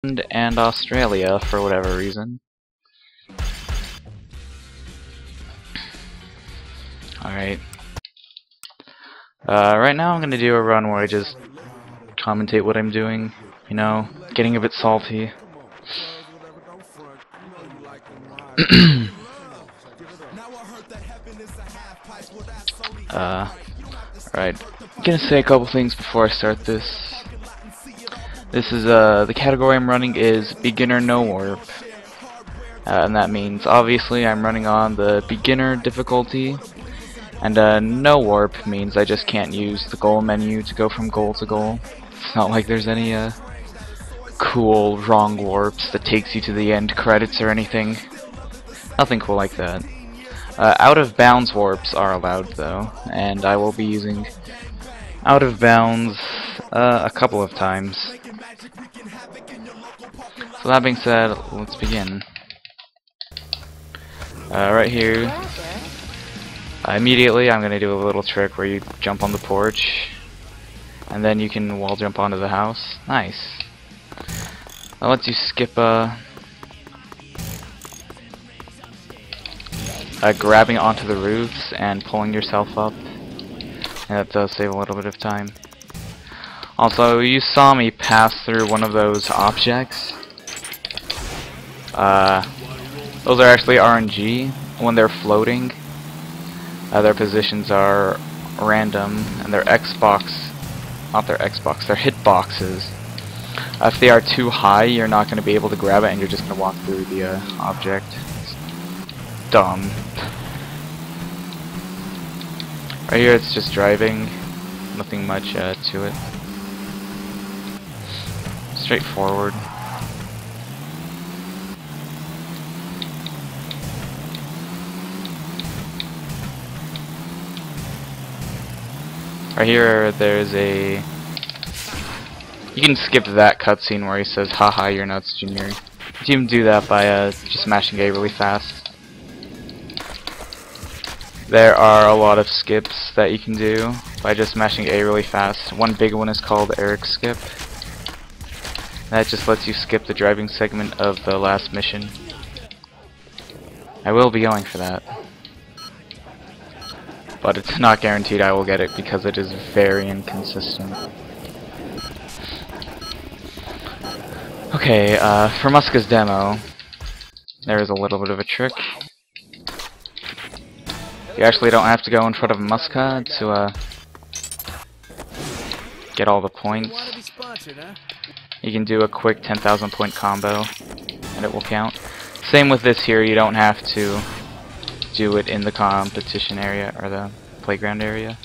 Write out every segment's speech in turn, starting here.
and Australia for whatever reason. Alright. Right now I'm gonna do a run where I just commentate what I'm doing, you know, getting a bit salty. Right. I'm gonna say a couple things before I start this. This is, the category I'm running is Beginner No Warp. And that means, obviously, I'm running on the beginner difficulty. And, no warp means I just can't use the goal menu to go from goal to goal. It's not like there's any, cool wrong warps that takes you to the end credits or anything. Nothing cool like that. Out of bounds warps are allowed though, and I will be using out of bounds a couple of times. So that being said, let's begin. Right here, immediately I'm going to do a little trick where you jump on the porch, and then you can wall jump onto the house. Nice. That lets you skip grabbing onto the roofs and pulling yourself up, and that does save a little bit of time. Also, you saw me pass through one of those objects. Those are actually RNG. When they're floating, their positions are random, and their Xbox, not their Xbox, their hitboxes. If they are too high, you're not going to be able to grab it, and you're just going to walk through the object. It's dumb. Right here, it's just driving. Nothing much to it. Straightforward. Right here, there's a... You can skip that cutscene where he says, "Haha, you're nuts, Junior." You can do that by just smashing A really fast. There are a lot of skips that you can do by just smashing A really fast. One big one is called Eric Skip. That just lets you skip the driving segment of the last mission. I will be going for that, but it's not guaranteed I will get it because it is very inconsistent. Okay, for Muska's demo, there is a little bit of a trick. You actually don't have to go in front of Muska to get all the points. You can do a quick 10,000 point combo and it will count. Same with this here, you don't have to do it in the competition area or the playground area.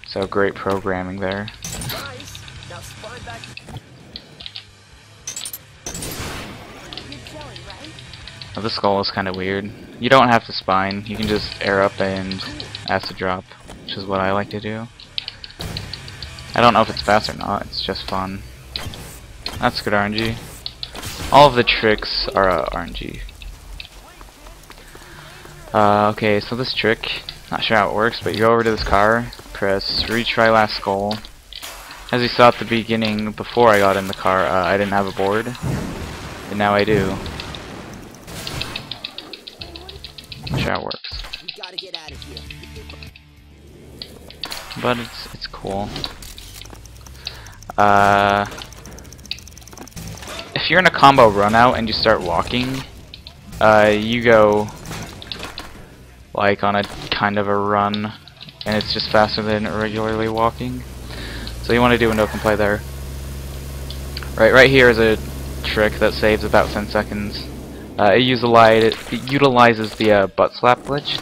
So great programming there. Now, the skull is kind of weird. You don't have to spine, you can just air up and acid drop, which is what I like to do. I don't know if it's fast or not, it's just fun. That's good RNG. All of the tricks are RNG. Okay, so this trick, not sure how it works, but you go over to this car, press retry last skull. As you saw at the beginning, before I got in the car, I didn't have a board, and now I do. Not sure how it works. But it's cool. If you're in a combo run out and you start walking, you go like on a kind of a run, and it's just faster than regularly walking. So you want to do a no play there. Right here is a trick that saves about 10 seconds. It utilizes the butt slap glitch,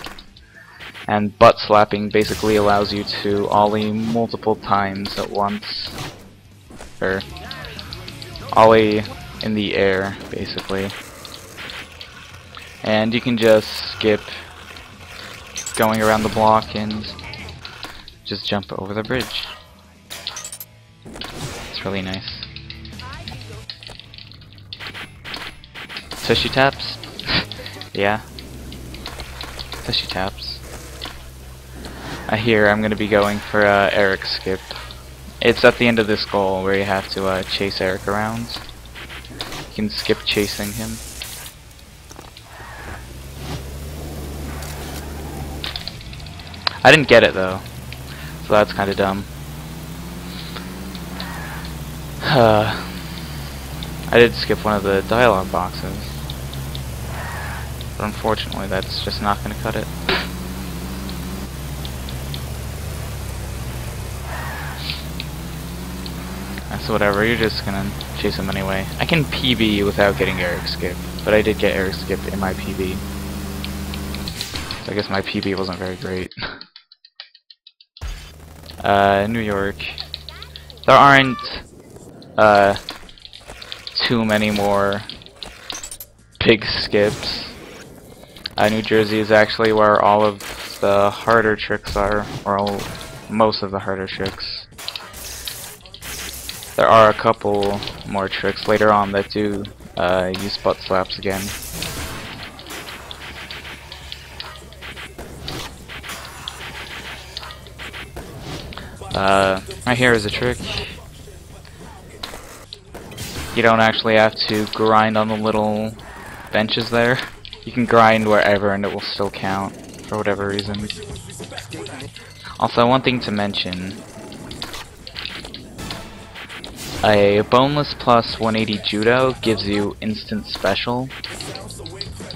and butt slapping basically allows you to ollie multiple times at once, or ollie in the air basically, and you can just skip going around the block and just jump over the bridge. It's really nice. Tushy taps? Yeah. Tushy taps. Here I'm going to be going for Eric Skip. It's at the end of this goal where you have to chase Eric around. You can skip chasing him. I didn't get it though, so that's kind of dumb. I did skip one of the dialogue boxes, but unfortunately that's just not going to cut it. So whatever, you're just gonna chase him anyway. I can PB without getting Eric skip, but I did get Eric skip in my PB. So I guess my PB wasn't very great. New York. There aren't too many more big skips. New Jersey is actually where all of the harder tricks are, or most of the harder tricks. There are a couple more tricks later on that do use butt slaps again. Right here is a trick. You don't actually have to grind on the little benches there. You can grind wherever and it will still count, for whatever reason. Also, one thing to mention. A boneless plus 180 judo gives you instant special,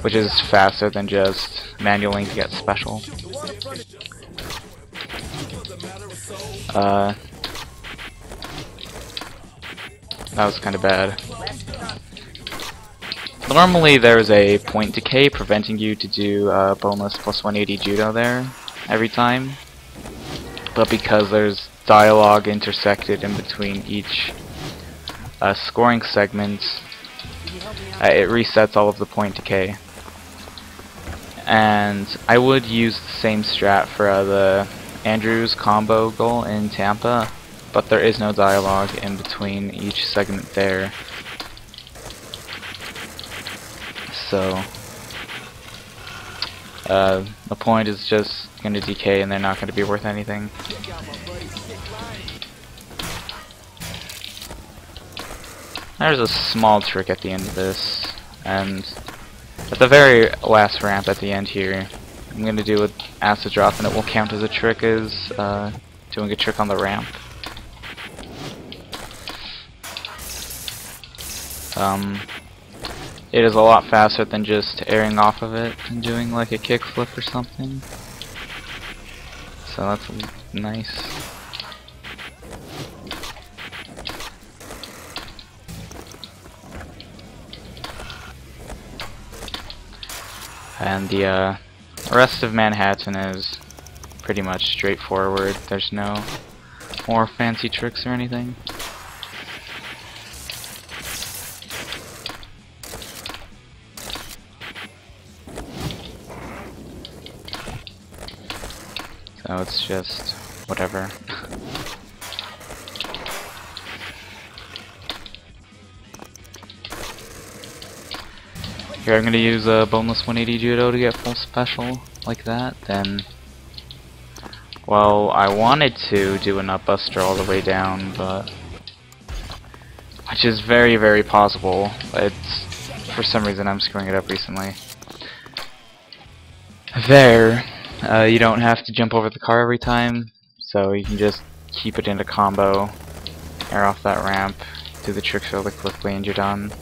which is faster than just manualing to get special. That was kind of bad. Normally there's a point decay preventing you to do boneless plus 180 judo there every time, but because there's dialogue intersected in between each scoring segment, it resets all of the point decay. And I would use the same strat for the Andrews combo goal in Tampa, but there is no dialogue in between each segment there. So the point is just going to decay and they're not going to be worth anything. There's a small trick at the end of this, and at the very last ramp at the end here, I'm going to do an acid drop and it will count as a trick as doing a trick on the ramp. It is a lot faster than just airing off of it and doing like a kickflip or something. So that's nice. And the rest of Manhattan is pretty much straightforward. There's no more fancy tricks or anything. So it's just whatever. Here I'm gonna use a boneless 180 judo to get full special like that. Then, well, I wanted to do an up buster all the way down, but which is very, very possible. It's for some reason I'm screwing it up recently. There, you don't have to jump over the car every time, so you can just keep it into combo, air off that ramp, do the tricks really quickly, and you're done.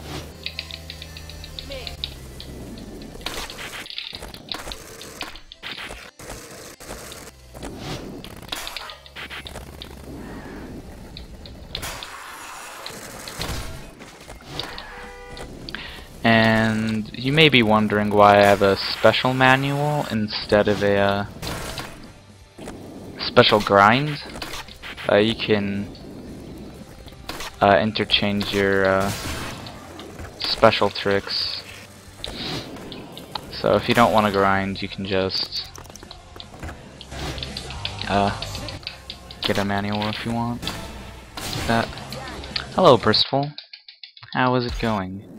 And you may be wondering why I have a special manual instead of a special grind. You can interchange your special tricks. So if you don't want to grind, you can just get a manual if you want. Like that. Hello, Bristol. How is it going?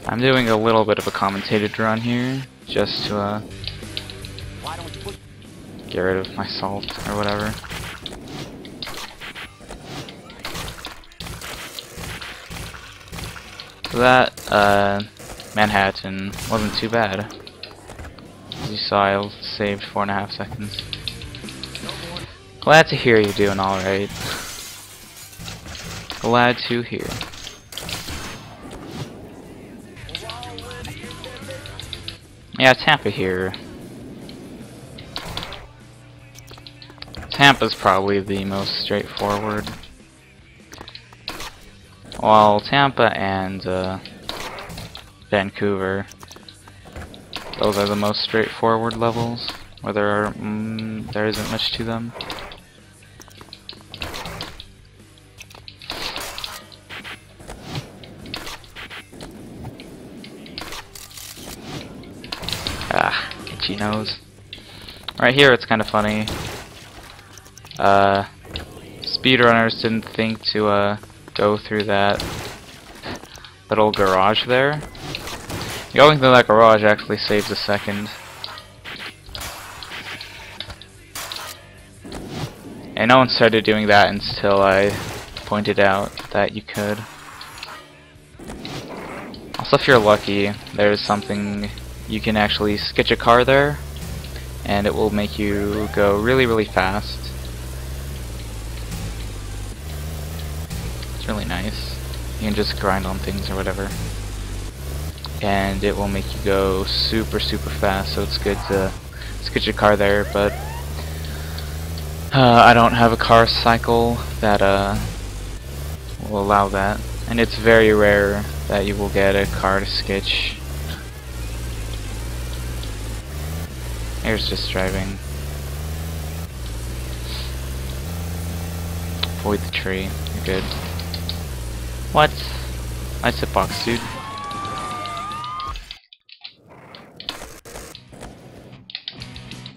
I'm doing a little bit of a commentated run here, just to get rid of my salt or whatever. So that, Manhattan wasn't too bad. As you saw, I saved 4.5 seconds. Glad to hear you're doing alright. Glad to hear. Yeah, Tampa here. Tampa's probably the most straightforward. Well, Tampa and Vancouver, those are the most straightforward levels, where there isn't much to them. Ah, itchy nose. Right here it's kind of funny. Speedrunners didn't think to go through that little garage there. Going through that garage actually saves a second. And no one started doing that until I pointed out that you could. Also, if you're lucky, there's something you can actually sketch a car there, and it will make you go really, really fast. It's really nice. You can just grind on things or whatever, and it will make you go super, super fast. So it's good to sketch a car there, but I don't have a car cycle that will allow that, and it's very rare that you will get a car to sketch. Here's just driving. Avoid the tree. You're good. What? Nice hitbox, dude.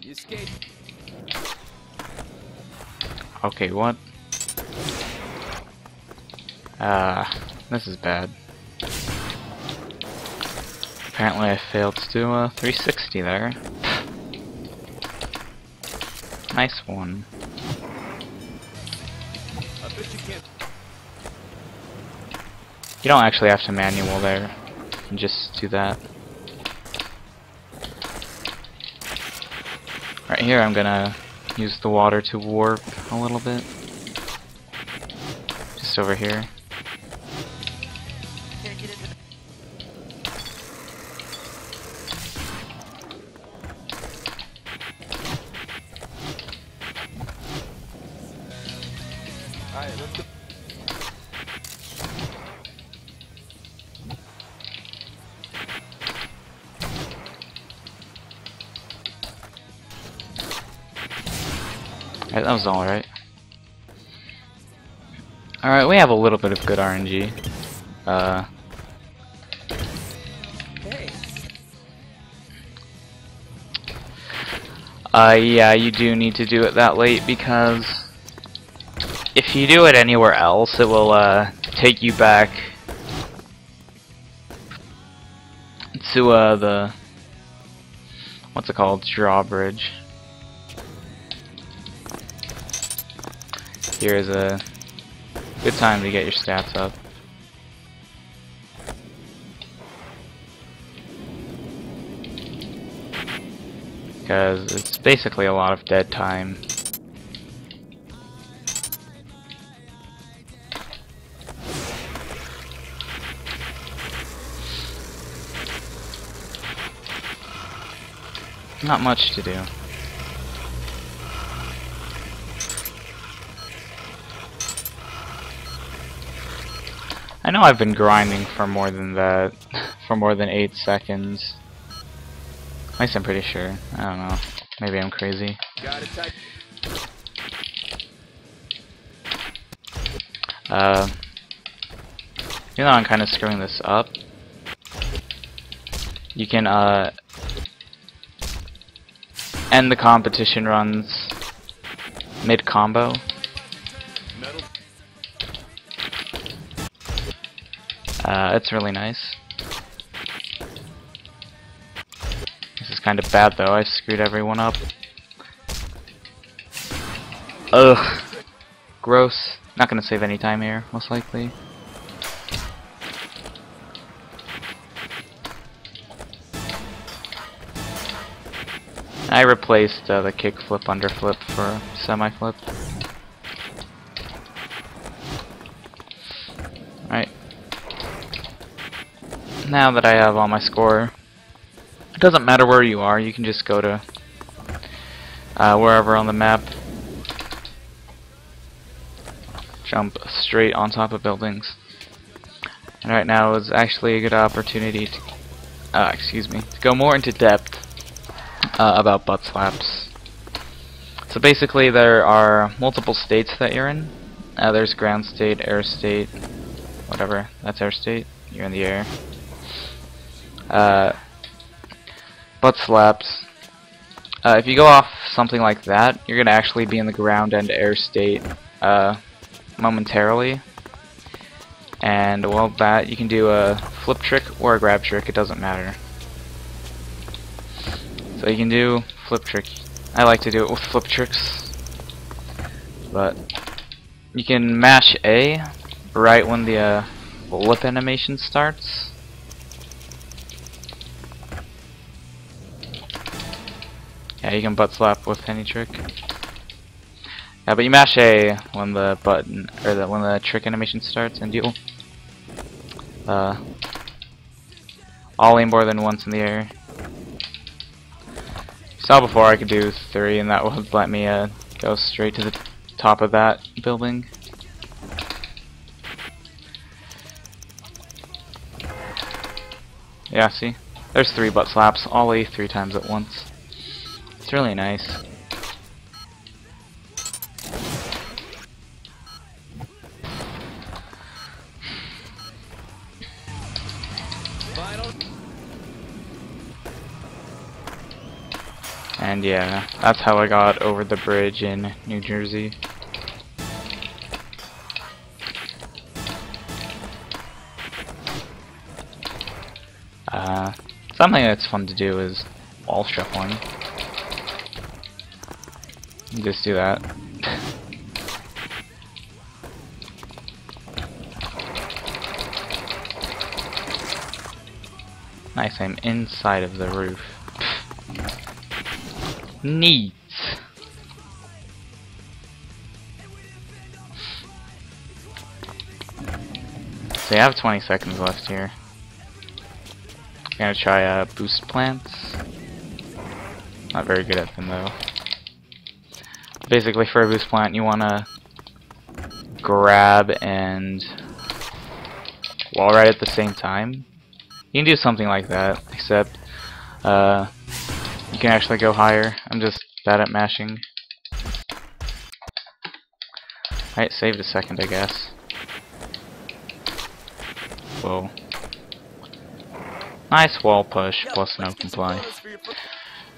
You escape. Okay, what? This is bad. Apparently I failed to do a 360 there. Nice one. I bet you can't. You don't actually have to manual there. You can just do that. Right here I'm gonna use the water to warp a little bit. Just over here. Alright, let's go. Alright, that was alright. Alright, we have a little bit of good RNG. Yeah, you do need to do it that late, because if you do it anywhere else, it will take you back to the, what's it called, drawbridge. Here is a good time to get your stats up. Because it's basically a lot of dead time. Not much to do. I know I've been grinding for more than that, for more than 8 seconds. At least I'm pretty sure. I don't know. Maybe I'm crazy. Got it, type. Even though I'm kind of screwing this up, you can end the competition runs mid-combo. Metal. It's really nice. This is kind of bad though, I screwed everyone up. Ugh. Gross. Not gonna save any time here, most likely. I replaced the kickflip underflip for a semi-flip. Alright. Now that I have all my score, it doesn't matter where you are, you can just go to wherever on the map. Jump straight on top of buildings. And right now is actually a good opportunity to, to go more into depth about butt slaps. So basically there are multiple states that you're in. There's ground state, air state, whatever, that's air state, you're in the air. Butt slaps. If you go off something like that, you're gonna actually be in the ground and air state momentarily. And while that, you can do a flip trick or a grab trick, it doesn't matter. So you can do flip trick. I like to do it with flip tricks. But you can mash A right when the lip animation starts. Yeah, you can butt slap with any trick. Yeah, but you mash A when the button or when the trick animation starts, and you'll ollie more than once in the air. You saw before I could do 3, and that would let me go straight to the top of that building. Yeah, see? There's 3 butt slaps, ollie 3 times at once. It's really nice. And yeah, that's how I got over the bridge in New Jersey. Something that's fun to do is wall shuffling. You just do that. Nice, I'm inside of the roof. Neat. So you have 20 seconds left here. I'm gonna try boost plants. Not very good at them though. Basically, for a boost plant, you wanna grab and wall right at the same time. You can do something like that, except you can actually go higher. I'm just bad at mashing. Alright, saved a second, I guess. Whoa. Nice wall push plus no comply.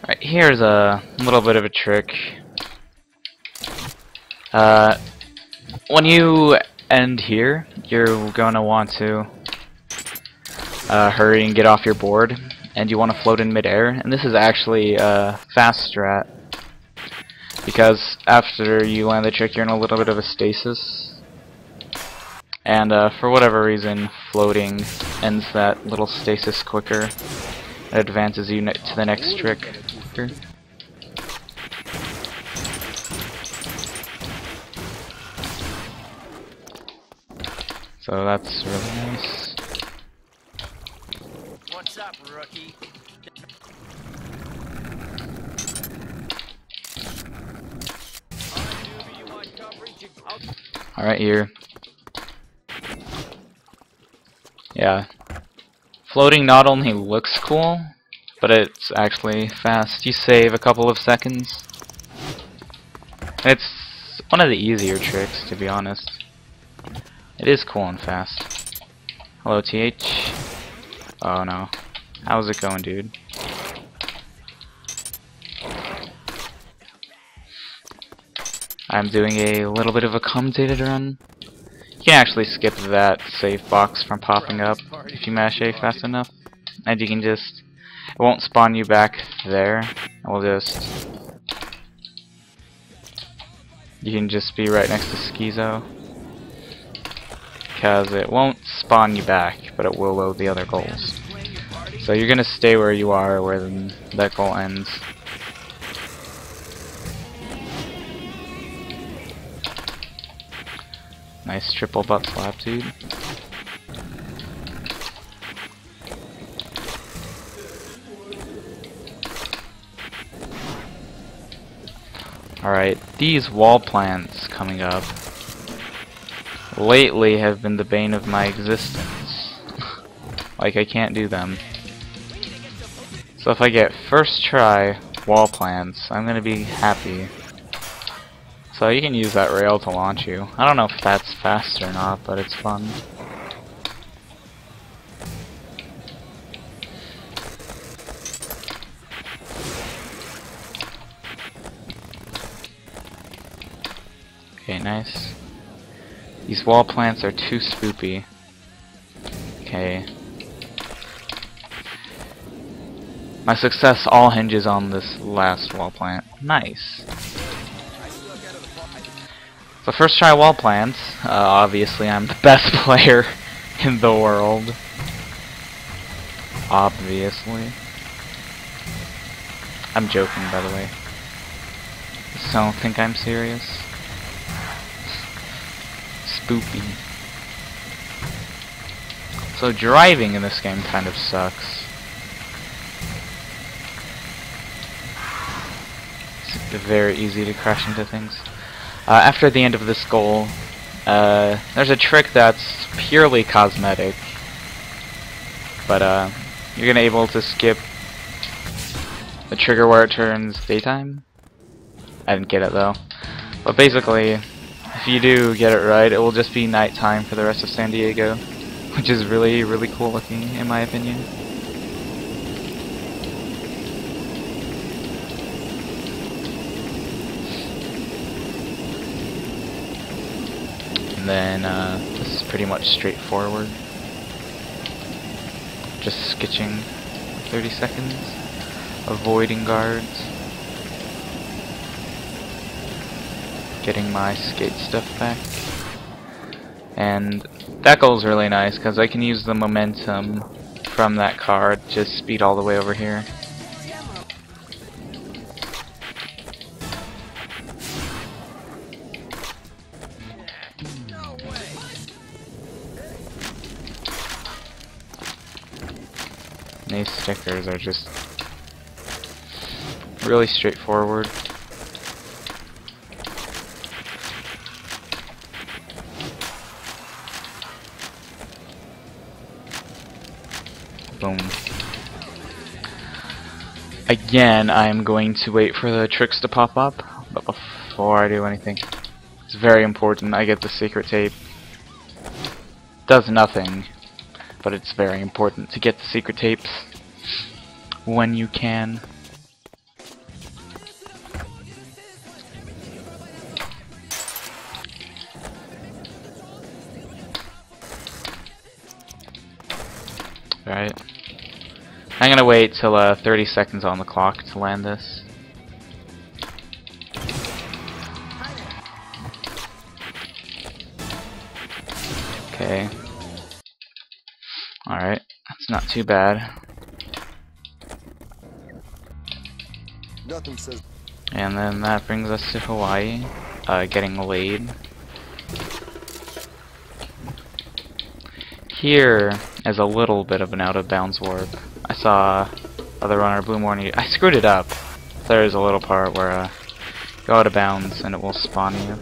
Alright, here's a little bit of a trick. When you end here, you're gonna want to hurry and get off your board, and you want to float in midair. And this is actually a fast strat, because after you land the trick, you're in a little bit of a stasis. And for whatever reason, floating ends that little stasis quicker. It advances you to the next trick quicker. So that's really nice. What's up, rookie? Alright, here. Yeah. Floating not only looks cool, but it's actually fast. You save a couple of seconds. It's one of the easier tricks, to be honest. It is cool and fast. Hello, TH. Oh no. How's it going, dude? I'm doing a little bit of a commentated run. You can actually skip that save box from popping up if you mash A fast enough. And you can just... it won't spawn you back there. It will just... you can just be right next to Schizo, because it won't spawn you back, but it will load the other goals. So you're gonna stay where you are, where that goal ends. Nice triple butt slap, dude. Alright, these wall plants coming up lately have been the bane of my existence. Like, I can't do them. So if I get first try wall plants, I'm gonna be happy. So you can use that rail to launch you. I don't know if that's fast or not, but it's fun. Okay, nice. These wall plants are too spoopy. Okay. My success all hinges on this last wall plant. Nice. So first try wall plants. Obviously I'm the best player in the world. Obviously. I'm joking, by the way. Just don't think I'm serious. Spoopy. So driving in this game kind of sucks. It's very easy to crash into things. After the end of this goal, there's a trick that's purely cosmetic, but you're gonna able to skip the trigger where it turns daytime. I didn't get it though, but basically, if you do get it right, it will just be nighttime for the rest of San Diego, which is really, really cool looking, in my opinion. And then this is pretty much straightforward. Just skitching 30 seconds, avoiding guards, getting my skate stuff back. And that goal is really nice because I can use the momentum from that car to just speed all the way over here. These stickers are just really straightforward. Boom. Again, I'm going to wait for the tricks to pop up, but before I do anything, it's very important I get the secret tape. Does nothing, but it's very important to get the secret tapes when you can. Alright. I'm gonna wait till 30 seconds on the clock to land this. Okay. Alright, that's not too bad. Nothing says. And then that brings us to Hawaii, getting laid. Here is a little bit of an out of bounds warp. I saw other runner Blue Morning. I screwed it up. There's a little part where go out of bounds and it will spawn you.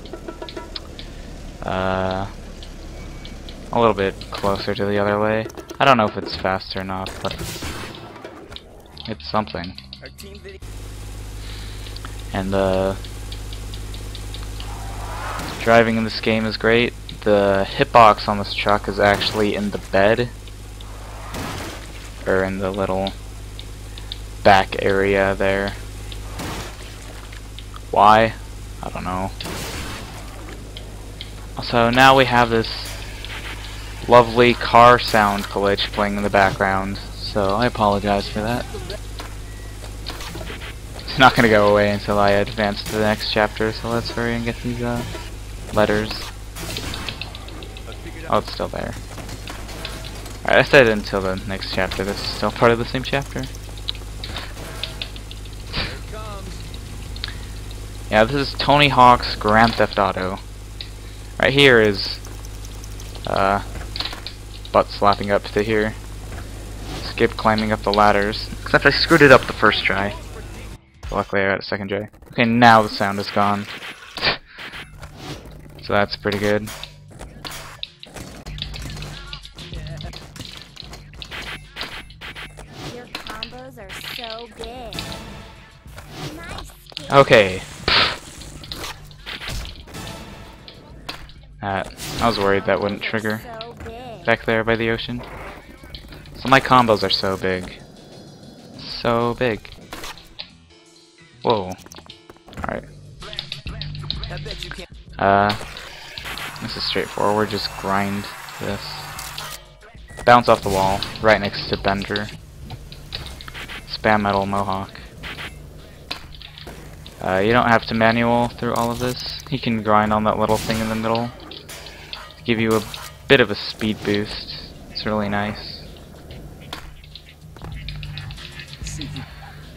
A little bit closer to the other way. I don't know if it's fast or not, but it's something. And driving in this game is great. The hitbox on this truck is actually in the bed, or in the little back area there. Why? I don't know. Also, now we have this lovely car sound glitch playing in the background, so I apologize for that. It's not gonna go away until I advance to the next chapter, so let's hurry and get these letters. Oh, it's still there. Alright, I said until the next chapter. This is still part of the same chapter. Yeah, this is Tony Hawk's Grand Theft Auto. Right here is butt slapping up to here. Skip climbing up the ladders. Except I screwed it up the first try. Luckily I got a second try. Okay, now the sound is gone. So that's pretty good. Your combos are so big. Nice. Okay. I was worried that wouldn't trigger So big. back there by the ocean. So my combos are so big. So big. Whoa. Alright. This is straightforward, just grind this. Bounce off the wall, right next to Bender. Spam metal mohawk. You don't have to manual through all of this. You can grind on that little thing in the middle. Give you a bit of a speed boost. It's really nice.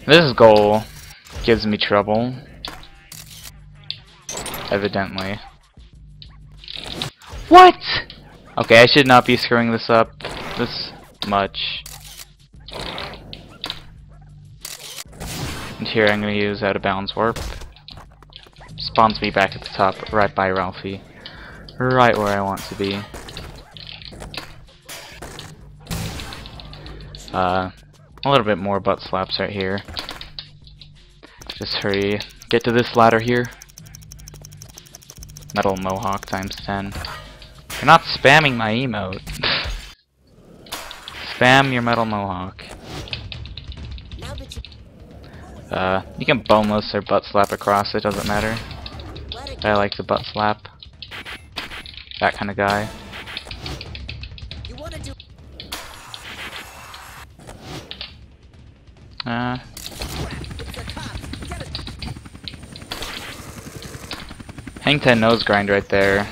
This goal gives me trouble. Evidently. What? Okay, I should not be screwing this up this much. And here I'm going to use out of bounds warp. Spawns me back at the top, right by Ralphie. Right where I want to be. A little bit more butt slaps right here. Just hurry. Get to this ladder here. Metal mohawk times 10. You're not spamming my emote. Spam your metal mohawk. You can boneless or butt slap across, it doesn't matter. I like the butt slap. That kind of guy. Hang 10 nose grind right there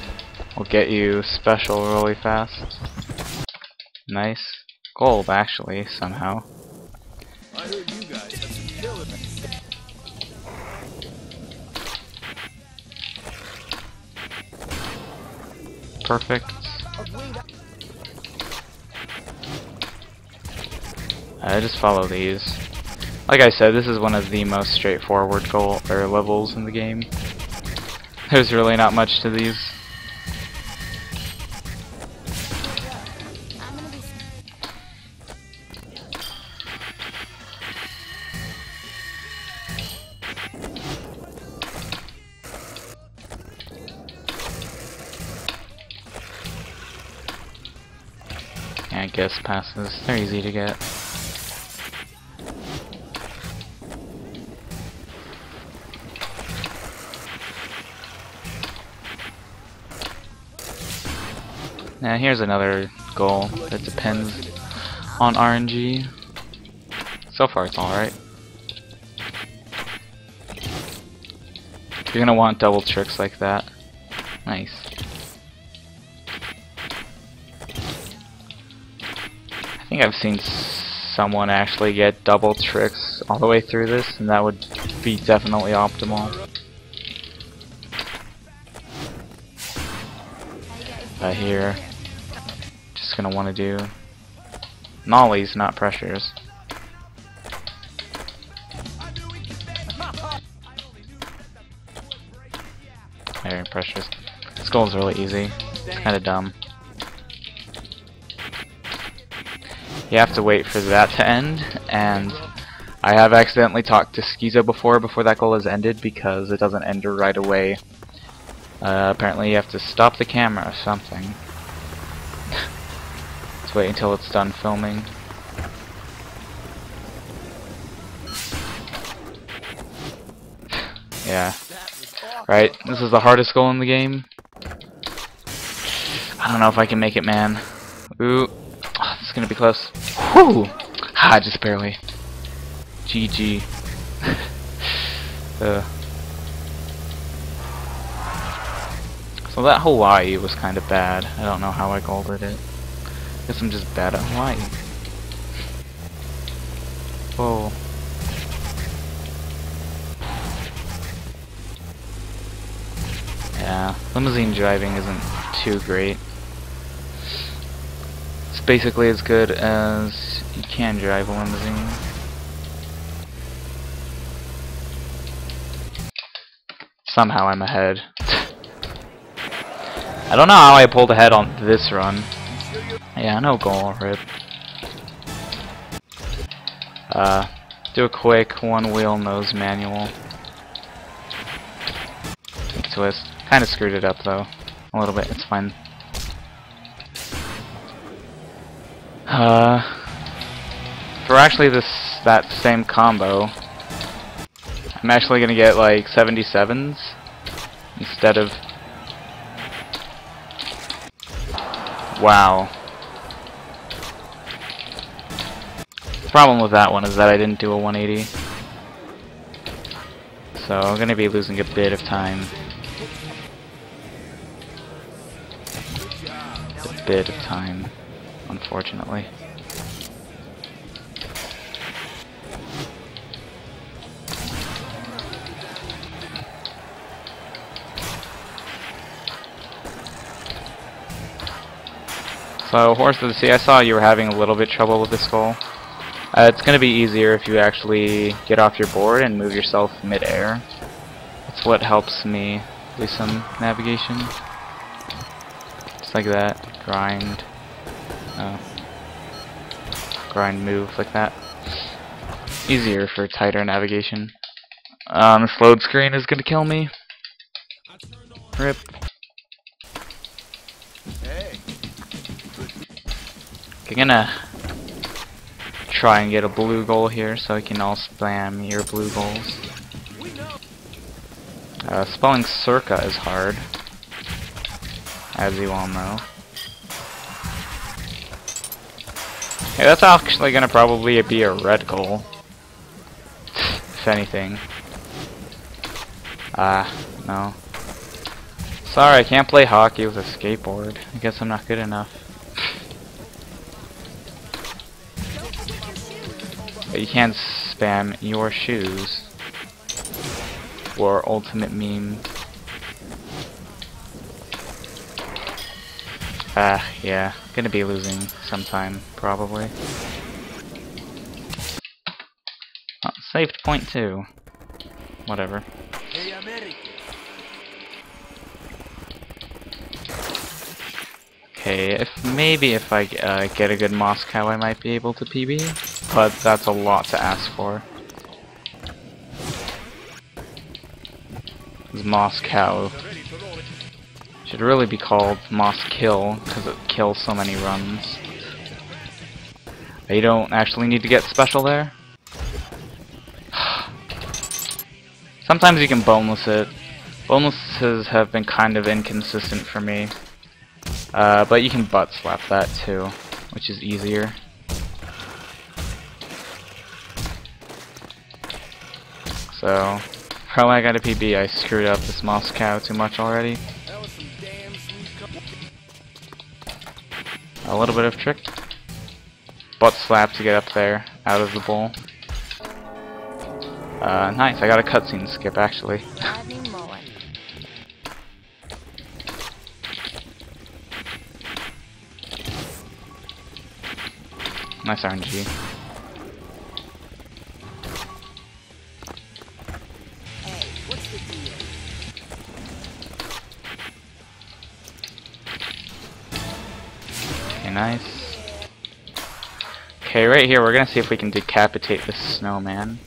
will get you special really fast. Nice. Gold, actually, somehow. I heard you guys have some killer. Perfect. I just follow these. Like I said, this is one of the most straightforward goal or levels in the game. There's really not much to these. I'm gonna be. Yeah, I guess passes. They're easy to get. Now here's another goal that depends on RNG. So far it's alright. You're gonna want double tricks like that. Nice. I think I've seen someone actually get double tricks all the way through this, and that would be definitely optimal. Here, just gonna want to do nollies, not pressures. There, pressures. This goal is really easy. Kinda dumb. You have to wait for that to end, and I have accidentally talked to Schizo before that goal is ended because it doesn't end right away. Apparently you have to stop the camera or something. Let's wait until it's done filming. Yeah. Right, this is the hardest goal in the game. I don't know if I can make it, man. Ooh. Oh, this is gonna be close. Whew! Ah, just barely. GG. So that Hawaii was kind of bad. I don't know how I golded it. Guess I'm just bad at Hawaii. Whoa. Yeah, limousine driving isn't too great. It's basically as good as you can drive a limousine. Somehow I'm ahead. I don't know how I pulled ahead on this run. Yeah, no goal, rip. Do a quick one-wheel nose manual. Twist. Kinda screwed it up though. A little bit, it's fine. For actually that same combo, I'm actually gonna get like 77s instead of... Wow. The problem with that one is that I didn't do a 180. So I'm gonna be losing a bit of time. A bit of time, unfortunately. So, Horse of the Sea, I saw you were having a little bit trouble with this goal. It's going to be easier if you actually get off your board and move yourself mid-air. That's what helps me do some navigation. Just like that. Grind. Grind move like that. Easier for tighter navigation. This load screen is going to kill me. Rip. Hey. I'm gonna try and get a blue goal here so I can all spam your blue goals. Spelling circa is hard, as you all know. Hey, that's actually gonna probably be a red goal, if anything. No. Sorry, I can't play hockey with a skateboard. I guess I'm not good enough. But you can spam your shoes for ultimate meme. Yeah, gonna be losing sometime, probably. Oh, saved point 2. Whatever. Okay, if I get a good Moscow, I might be able to PB, but that's a lot to ask for. This Moscow should really be called Moskill because it kills so many runs. You don't actually need to get special there. Sometimes you can boneless it. Bonelesses have been kind of inconsistent for me. But you can butt slap that too, which is easier. So, probably I got a PB. I screwed up this Moscow too much already. A little bit of trick. Butt slap to get up there, out of the bowl. Nice, I got a cutscene skip actually. Nice RNG. Okay, nice. Okay, right here we're gonna see if we can decapitate this snowman.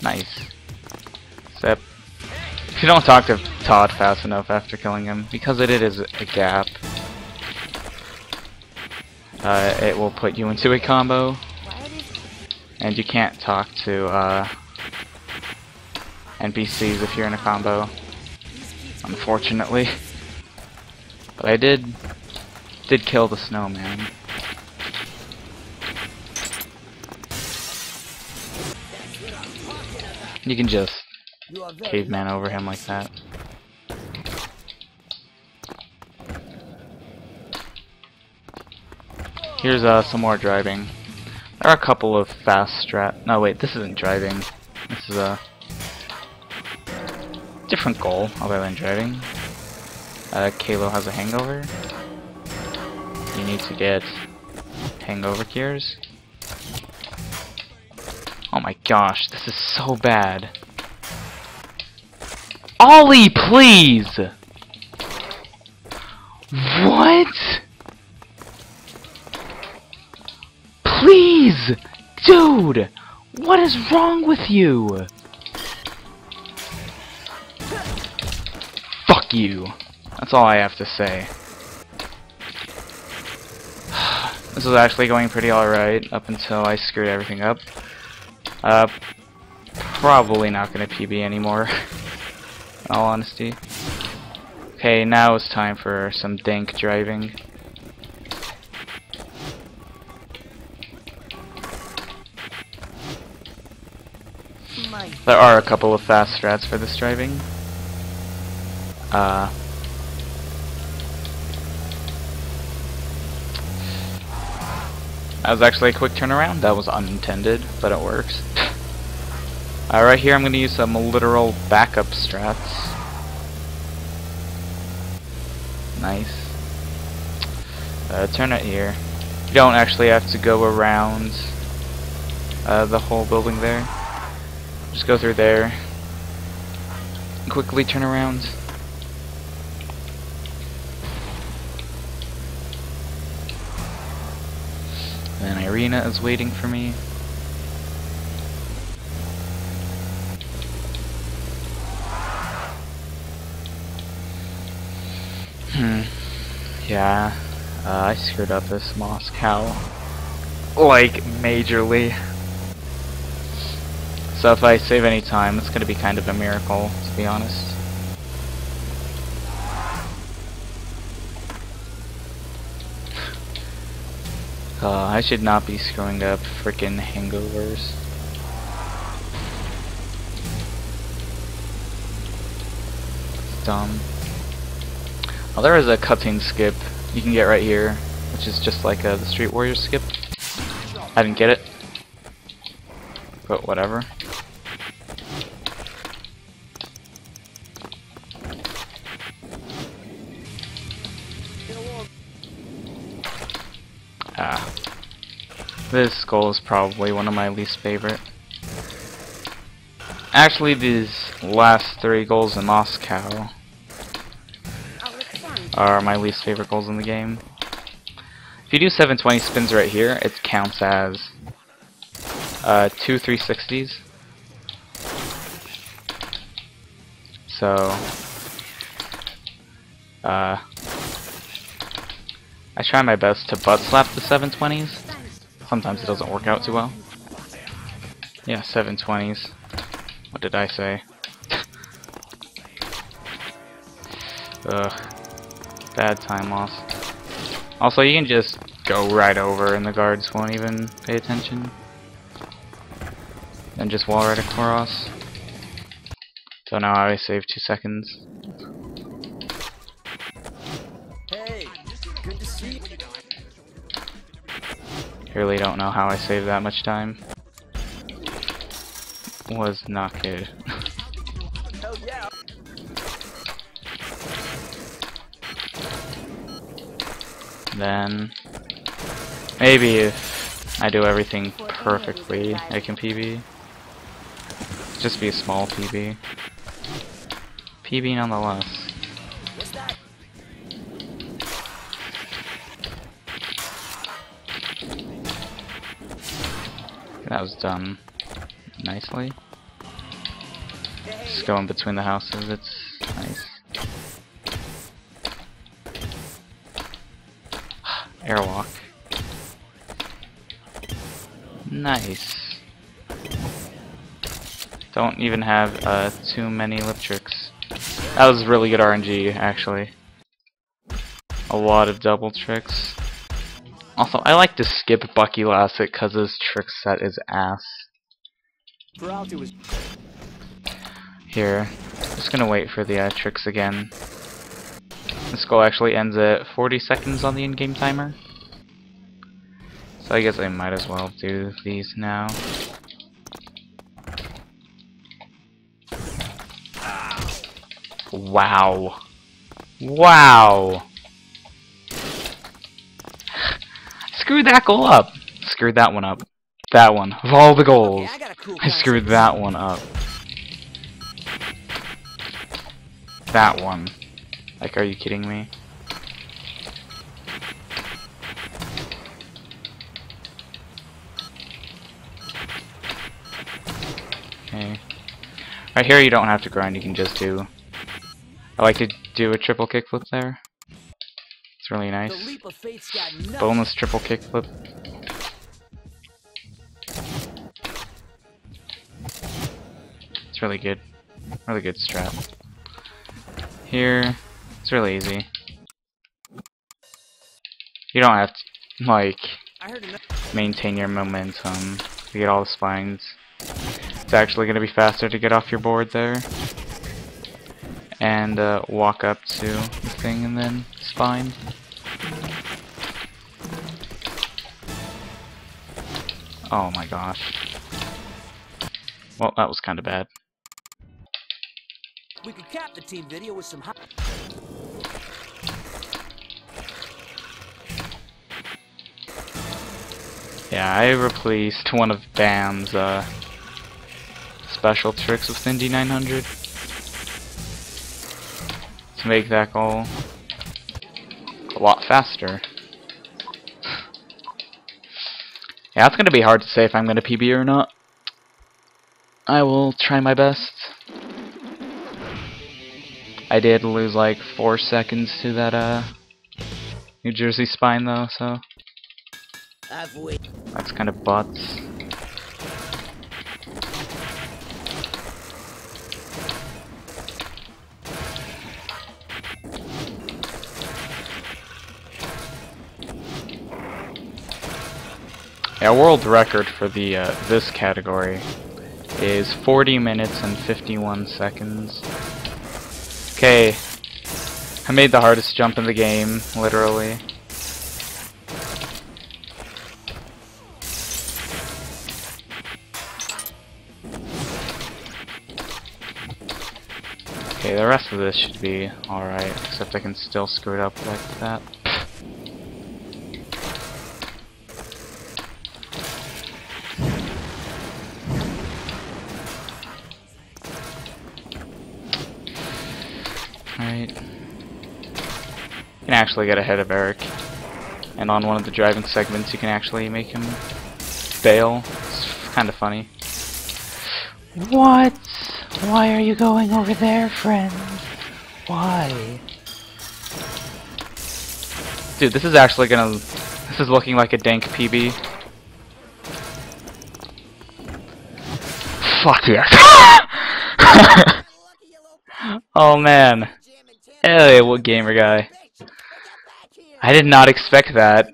Nice. Except, if you don't talk to Todd fast enough after killing him, because it is a gap, it will put you into a combo, and you can't talk to NPCs if you're in a combo, unfortunately. But I did kill the snowman. You can just You are very caveman lucky over to him have like that. Here's some more driving. There are a couple of fast strat. No, wait, this isn't driving. This is a different goal other than driving. Kalo has a hangover. You need to get hangover cures. Oh my gosh, this is so bad. Ollie, please! What? Please! Dude! What is wrong with you? Fuck you. That's all I have to say. This was actually going pretty alright up until I screwed everything up. Probably not gonna PB anymore. In all honesty. Okay, now it's time for some dank driving. There are a couple of fast strats for this driving. That was actually a quick turnaround. That was unintended, but it works. Right here I'm going to use some literal backup strats. Nice. Turn it here. You don't actually have to go around the whole building there. Just go through there. Quickly turn around. And Irina is waiting for me. Yeah, I screwed up this Moscow. Like, majorly. So if I save any time, it's gonna be kind of a miracle, to be honest. I should not be screwing up frickin' hangovers. It's dumb. Oh, there is a cutscene skip you can get right here, which is just like the Street Warriors skip. I didn't get it, but whatever. This goal is probably one of my least favorite. Actually, these last 3 goals in Moscow are my least favorite goals in the game. If you do 720 spins right here, it counts as 2 360s. So, I try my best to butt slap the 720s. Sometimes it doesn't work out too well. Yeah, 720s. What did I say? Ugh. Bad time loss. Also, you can just go right over and the guards won't even pay attention. Then just wall right across. So now I save 2 seconds. Hey, good to see you. Really don't know how I saved that much time. Was not good. Hell yeah. Then maybe if I do everything perfectly, I can PB. Just be a small PB. PB nonetheless. What's that? That was done nicely. Just going between the houses, it's nice. Airlock. Nice. Don't even have too many lip tricks. That was really good RNG, actually. A lot of double tricks. Also, I like to skip Bucky Lassett because his trick set is ass. Peralta was. Here, just gonna wait for the tricks again. This goal actually ends at 40 seconds on the in-game timer. So I guess I might as well do these now. Wow. Wow. Screwed that goal up. Screwed that one up. That one. Of all the goals, Okay, I got a cool I screwed that one up. That one. Like, are you kidding me? Okay. Right here you don't have to grind, you can just do... I like to do a triple kickflip there. It's really The nice. leap of faith's got nothing. Bonus triple kickflip. It's really good. Really good strat. Here, it's really easy. You don't have to, like, I heard enough. maintain your momentum to get all the spines. It's actually going to be faster to get off your board there. And walk up to the thing and then spine. Oh my gosh. Well, that was kind of bad. We could cap the team video with some hot. Yeah, I replaced one of Bam's special tricks with Indy 900 to make that goal a lot faster. Yeah, it's gonna be hard to say if I'm gonna PB or not. I will try my best. I did lose like 4 seconds to that New Jersey spine though, so I've waited. that's kind of butts. Yeah, world record for the this category is 40 minutes and 51 seconds. Okay, I made the hardest jump in the game, literally. Okay, the rest of this should be alright, except I can still screw it up like that. Right. You can actually get ahead of Eric. And on one of the driving segments you can actually make him bail. It's kind of funny. What? Why are you going over there, friend? Why? Dude, this is actually gonna... This is looking like a dank PB. Fuck yes. Oh man. Hey, what gamer guy? I did not expect that.